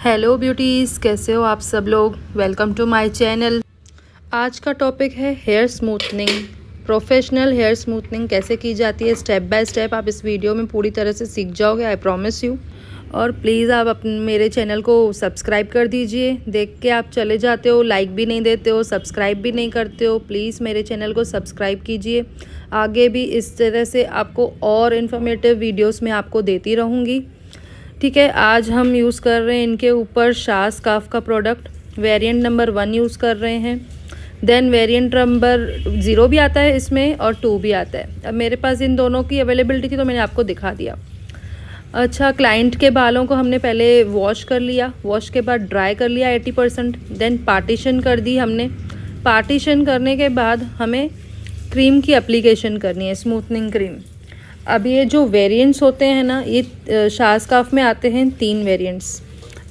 Hello beauties, कैसे हो आप सब लोग। Welcome to my channel. आज का टॉपिक है hair smoothening. Professional hair smoothening कैसे की जाती है, स्टेप बाय स्टेप आप इस वीडियो में पूरी तरह से सीख जाओगे, आई प्रॉमिस यू। और प्लीज़ आप मेरे चैनल को सब्सक्राइब कर दीजिए। देख के आप चले जाते हो, लाइक भी नहीं देते हो, सब्सक्राइब भी नहीं करते हो। प्लीज़ मेरे चैनल को सब्सक्राइब कीजिए। आगे भी इस तरह से आपको और इन्फॉर्मेटिव वीडियोज़ में आपको देती रहूँगी। ठीक है, आज हम यूज़ कर रहे हैं इनके ऊपर शाह स्कार्फ का प्रोडक्ट। वेरिएंट नंबर 1 यूज़ कर रहे हैं। देन वेरिएंट नंबर 0 भी आता है इसमें और 2 भी आता है। अब मेरे पास इन दोनों की अवेलेबिलिटी थी तो मैंने आपको दिखा दिया। अच्छा, क्लाइंट के बालों को हमने पहले वॉश कर लिया, वॉश के बाद ड्राई कर लिया 80%। देन पार्टीशन कर दी हमने। पार्टीशन करने के बाद हमें क्रीम की एप्लीकेशन करनी है, स्मूथनिंग क्रीम। अब ये जो वेरिएंट्स होते हैं ना, ये शाह स्कार्फ में आते हैं 3 वेरिएंट्स।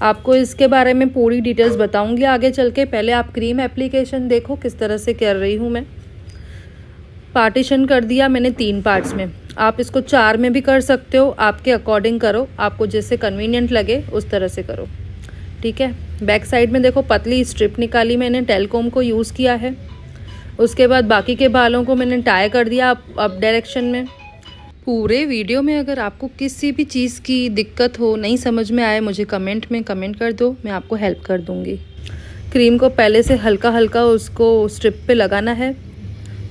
आपको इसके बारे में पूरी डिटेल्स बताऊंगी आगे चल के। पहले आप क्रीम एप्लीकेशन देखो किस तरह से कर रही हूँ मैं। पार्टीशन कर दिया मैंने 3 पार्ट्स में। आप इसको 4 में भी कर सकते हो, आपके अकॉर्डिंग करो, आपको जैसे कन्वीनियंट लगे उस तरह से करो। ठीक है, बैक साइड में देखो पतली स्ट्रिप निकाली मैंने, टेलकॉम को यूज़ किया है। उसके बाद बाकी के बालों को मैंने टाई कर दिया अप डायरेक्शन में। पूरे वीडियो में अगर आपको किसी भी चीज़ की दिक्कत हो, नहीं समझ में आए, मुझे कमेंट में कमेंट कर दो, मैं आपको हेल्प कर दूँगी। क्रीम को पहले से हल्का हल्का उसको स्ट्रिप पे लगाना है।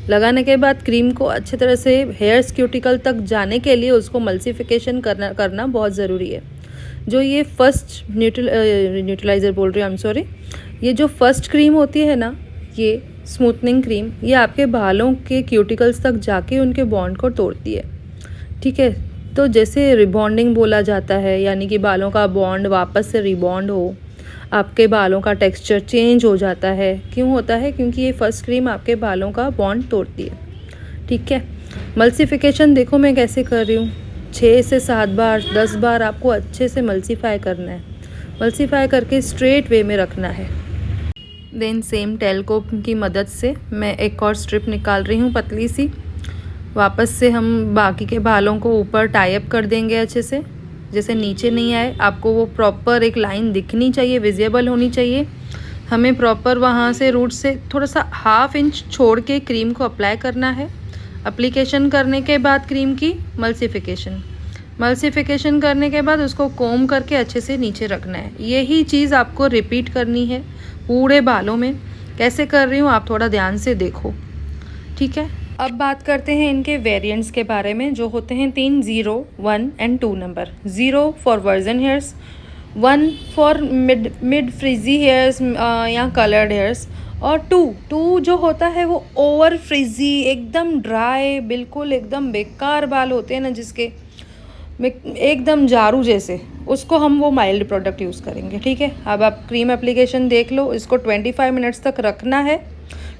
लगाने के बाद क्रीम को अच्छी तरह से हेयर्स क्यूटिकल तक जाने के लिए उसको मल्सिफिकेशन करना बहुत ज़रूरी है। जो ये फर्स्ट न्यूट्रलाइज़र बोल रही हूँ, आई एम सॉरी, ये जो फर्स्ट क्रीम होती है ना, ये स्मूथनिंग क्रीम, ये आपके बालों के क्यूटिकल्स तक जाके उनके बॉन्ड को तोड़ती है। ठीक है, तो जैसे रिबॉन्डिंग बोला जाता है, यानी कि बालों का बॉन्ड वापस से रिबॉन्ड हो, आपके बालों का टेक्सचर चेंज हो जाता है। क्यों होता है? क्योंकि ये फर्स्ट क्रीम आपके बालों का बॉन्ड तोड़ती है। ठीक है, मल्सिफिकेशन देखो मैं कैसे कर रही हूँ। 6 से 7 बार 10 बार आपको अच्छे से मल्सीफाई करना है। मल्सीफाई करके स्ट्रेट वे में रखना है। देन सेम टेलकॉम की मदद से मैं एक और स्ट्रिप निकाल रही हूँ पतली सी। वापस से हम बाकी के बालों को ऊपर टाई अप कर देंगे अच्छे से, जैसे नीचे नहीं आए। आपको वो प्रॉपर एक लाइन दिखनी चाहिए, विजिबल होनी चाहिए। हमें प्रॉपर वहाँ से रूट से थोड़ा सा 1/2 इंच छोड़ के क्रीम को अप्लाई करना है। एप्लीकेशन करने के बाद क्रीम की मल्सिफिकेशन करने के बाद उसको कोम करके अच्छे से नीचे रखना है। यही चीज़ आपको रिपीट करनी है पूरे बालों में। कैसे कर रही हूँ आप थोड़ा ध्यान से देखो। ठीक है, अब बात करते हैं इनके वेरिएंट्स के बारे में, जो होते हैं 3, 0, 1 and 2 number. 0 for version hairs, 1 for mid फ्रिजी hairs या कलर्ड हेयर्स, और 2 जो होता है वो ओवर फ्रिजी, एकदम ड्राई, बिल्कुल एकदम बेकार बाल होते हैं ना जिसके एकदम जारू जैसे, उसको हम वो माइल्ड प्रोडक्ट यूज़ करेंगे। ठीक है, अब आप क्रीम एप्लीकेशन देख लो। इसको 25 मिनट्स तक रखना है।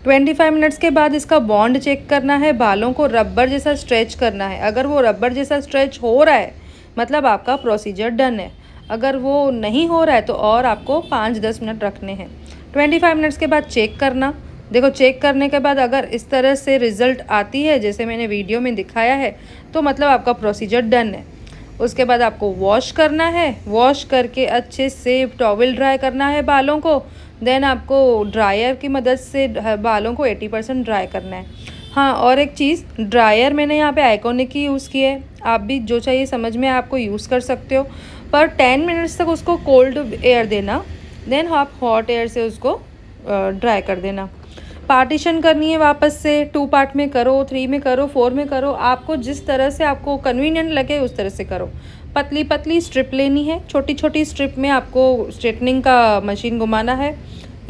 25 मिनट्स के बाद इसका बॉन्ड चेक करना है। बालों को रबर जैसा स्ट्रेच करना है। अगर वो रबर जैसा स्ट्रेच हो रहा है मतलब आपका प्रोसीजर डन है। अगर वो नहीं हो रहा है तो और आपको 5-10 मिनट रखने हैं। 25 मिनट्स के बाद चेक करना। देखो, चेक करने के बाद अगर इस तरह से रिज़ल्ट आती है जैसे मैंने वीडियो में दिखाया है तो मतलब आपका प्रोसीजर डन है। उसके बाद आपको वॉश करना है। वॉश करके अच्छे से टॉवल ड्राई करना है बालों को। देन आपको ड्रायर की मदद से बालों को 80% ड्राई करना है। हाँ, और एक चीज़, ड्रायर मैंने यहाँ पे आइकॉनिक की यूज़ की है। आप भी जो चाहिए समझ में आपको यूज़ कर सकते हो, पर 10 मिनट्स तक उसको कोल्ड एयर देना। देन आप हॉट एयर से उसको ड्राई कर देना। पार्टीशन करनी है वापस से। 2 पार्ट में करो, 3 में करो, 4 में करो, आपको जिस तरह से आपको कन्वीनियंट लगे उस तरह से करो। पतली पतली स्ट्रिप लेनी है। छोटी छोटी स्ट्रिप में आपको स्ट्रेटनिंग का मशीन घुमाना है।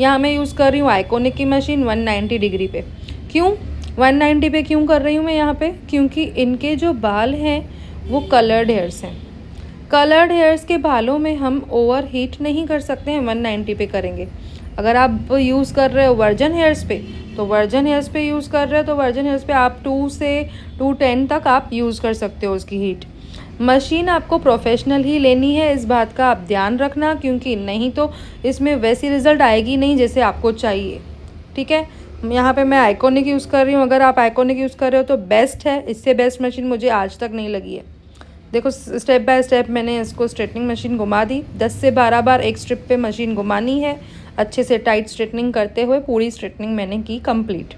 यहाँ मैं यूज़ कर रही हूँ आइकॉनिक की मशीन 190 डिग्री पे। क्यों 190 पे क्यों कर रही हूँ मैं यहाँ पे? क्योंकि इनके जो बाल हैं वो कलर्ड हेयर्स हैं। कलर्ड हेयर्स के बालों में हम ओवर हीट नहीं कर सकते हैं, 190 पे करेंगे। अगर आप यूज़ कर रहे हो वर्जन हेयर्स पे तो वर्जन हेयर्स पे यूज़ कर रहे हो तो वर्जन हेयर्स पे आप 2 से 210 तक आप यूज़ कर सकते हो उसकी हीट। मशीन आपको प्रोफेशनल ही लेनी है, इस बात का आप ध्यान रखना, क्योंकि नहीं तो इसमें वैसी रिज़ल्ट आएगी नहीं जैसे आपको चाहिए। ठीक है, यहाँ पे मैं आइकॉनिक यूज़ कर रही हूँ। अगर आप आइकॉनिक यूज़ कर रहे हो तो बेस्ट है, इससे बेस्ट मशीन मुझे आज तक नहीं लगी है। देखो स्टेप बाय स्टेप मैंने इसको स्ट्रेटनिंग मशीन घुमा दी। 10 से 12 बार एक स्ट्रिप पे मशीन घुमानी है। अच्छे से टाइट स्ट्रेटनिंग करते हुए पूरी स्ट्रेटनिंग मैंने की कंप्लीट।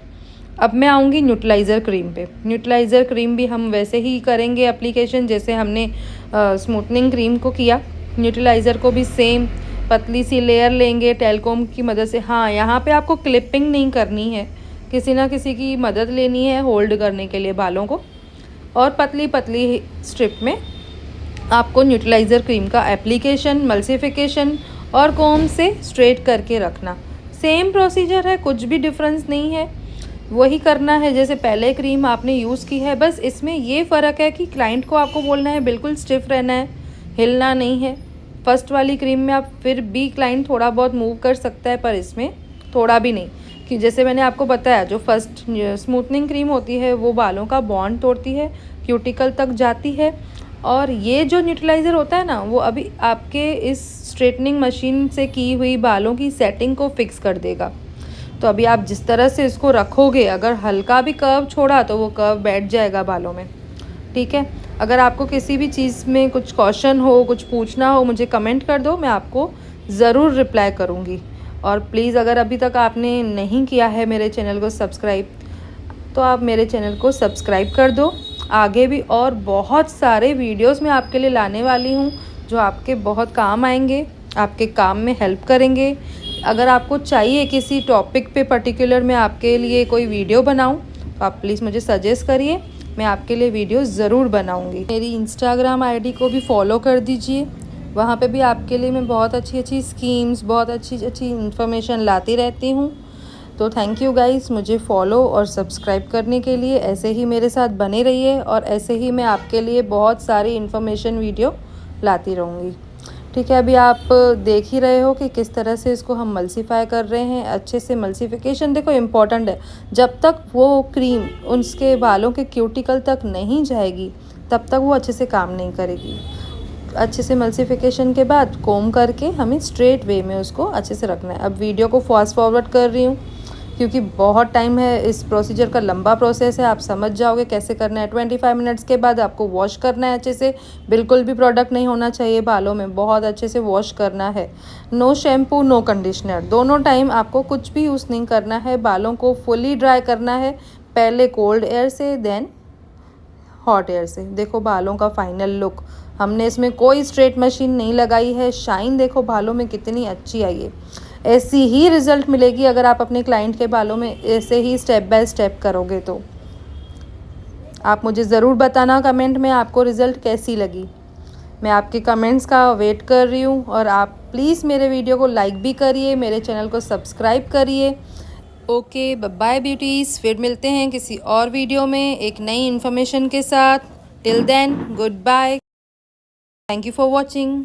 अब मैं आऊँगी न्यूट्रलाइज़र क्रीम पे। न्यूट्रलाइज़र क्रीम भी हम वैसे ही करेंगे एप्लीकेशन जैसे हमने स्मूथनिंग क्रीम को किया। न्यूट्रलाइज़र को भी सेम पतली सी लेयर लेंगे टेलकॉम की मदद से। हाँ, यहाँ पे आपको क्लिपिंग नहीं करनी है, किसी ना किसी की मदद लेनी है होल्ड करने के लिए बालों को। और पतली पतली स्ट्रिप में आपको न्यूट्रलाइज़र क्रीम का एप्लीकेशन, मल्सिफिकेशन और कोम से स्ट्रेट करके रखना। सेम प्रोसीजर है, कुछ भी डिफरेंस नहीं है, वही करना है जैसे पहले क्रीम आपने यूज़ की है। बस इसमें ये फ़र्क है कि क्लाइंट को आपको बोलना है बिल्कुल स्टिफ रहना है, हिलना नहीं है। फर्स्ट वाली क्रीम में आप फिर भी क्लाइंट थोड़ा बहुत मूव कर सकता है, पर इसमें थोड़ा भी नहीं, कि जैसे मैंने आपको बताया जो फर्स्ट स्मूथनिंग क्रीम होती है वो बालों का बॉन्ड तोड़ती है, क्यूटिकल तक जाती है। और ये जो न्यूट्रलाइज़र होता है ना, वो अभी आपके इस स्ट्रेटनिंग मशीन से की हुई बालों की सेटिंग को फिक्स कर देगा। तो अभी आप जिस तरह से इसको रखोगे, अगर हल्का भी कर्व छोड़ा तो वो कर्व बैठ जाएगा बालों में, ठीक है। अगर आपको किसी भी चीज़ में कुछ क्वेश्चन हो, कुछ पूछना हो, मुझे कमेंट कर दो, मैं आपको ज़रूर रिप्लाई करूँगी। और प्लीज़ अगर अभी तक आपने नहीं किया है मेरे चैनल को सब्सक्राइब, तो आप मेरे चैनल को सब्सक्राइब कर दो। आगे भी और बहुत सारे वीडियोस मैं आपके लिए लाने वाली हूँ जो आपके बहुत काम आएंगे, आपके काम में हेल्प करेंगे। अगर आपको चाहिए किसी टॉपिक पे पर्टिकुलर मैं आपके लिए कोई वीडियो बनाऊँ, तो आप प्लीज़ मुझे सजेस्ट करिए, मैं आपके लिए वीडियो ज़रूर बनाऊँगी। मेरी इंस्टाग्राम आईडी को भी फॉलो कर दीजिए, वहाँ पे भी आपके लिए मैं बहुत अच्छी अच्छी स्कीम्स, बहुत अच्छी अच्छी इन्फॉर्मेशन लाती रहती हूँ। तो थैंक यू गाइस मुझे फॉलो और सब्सक्राइब करने के लिए। ऐसे ही मेरे साथ बने रहिए और ऐसे ही मैं आपके लिए बहुत सारी इन्फॉर्मेशन वीडियो लाती रहूँगी, ठीक है। अभी आप देख ही रहे हो कि किस तरह से इसको हम मल्सीफाई कर रहे हैं। अच्छे से मल्सीफिकेशन देखो इम्पॉर्टेंट है, जब तक वो क्रीम उसके बालों के क्यूटिकल तक नहीं जाएगी तब तक वो अच्छे से काम नहीं करेगी। अच्छे से मल्सीफिकेशन के बाद कोम करके हमें स्ट्रेट वे में उसको अच्छे से रखना है। अब वीडियो को फास्ट फॉरवर्ड कर रही हूँ क्योंकि बहुत टाइम है, इस प्रोसीजर का लंबा प्रोसेस है, आप समझ जाओगे कैसे करना है। 25 मिनट्स के बाद आपको वॉश करना है अच्छे से, बिल्कुल भी प्रोडक्ट नहीं होना चाहिए बालों में, बहुत अच्छे से वॉश करना है। नो शैम्पू नो कंडीशनर, दोनों टाइम आपको कुछ भी यूज़ नहीं करना है। बालों को फुली ड्राई करना है, पहले कोल्ड एयर से देन हॉट एयर से। देखो बालों का फाइनल लुक, हमने इसमें कोई स्ट्रेट मशीन नहीं लगाई है। शाइन देखो बालों में कितनी अच्छी आई है। ऐसी ही रिज़ल्ट मिलेगी अगर आप अपने क्लाइंट के बालों में ऐसे ही स्टेप बाय स्टेप करोगे तो। आप मुझे ज़रूर बताना कमेंट में आपको रिज़ल्ट कैसी लगी। मैं आपके कमेंट्स का वेट कर रही हूँ और आप प्लीज़ मेरे वीडियो को लाइक भी करिए, मेरे चैनल को सब्सक्राइब करिए। ओके बाय ब्यूटीज़, फिर मिलते हैं किसी और वीडियो में एक नई इन्फॉर्मेशन के साथ। Till then good bye, thank you for watching.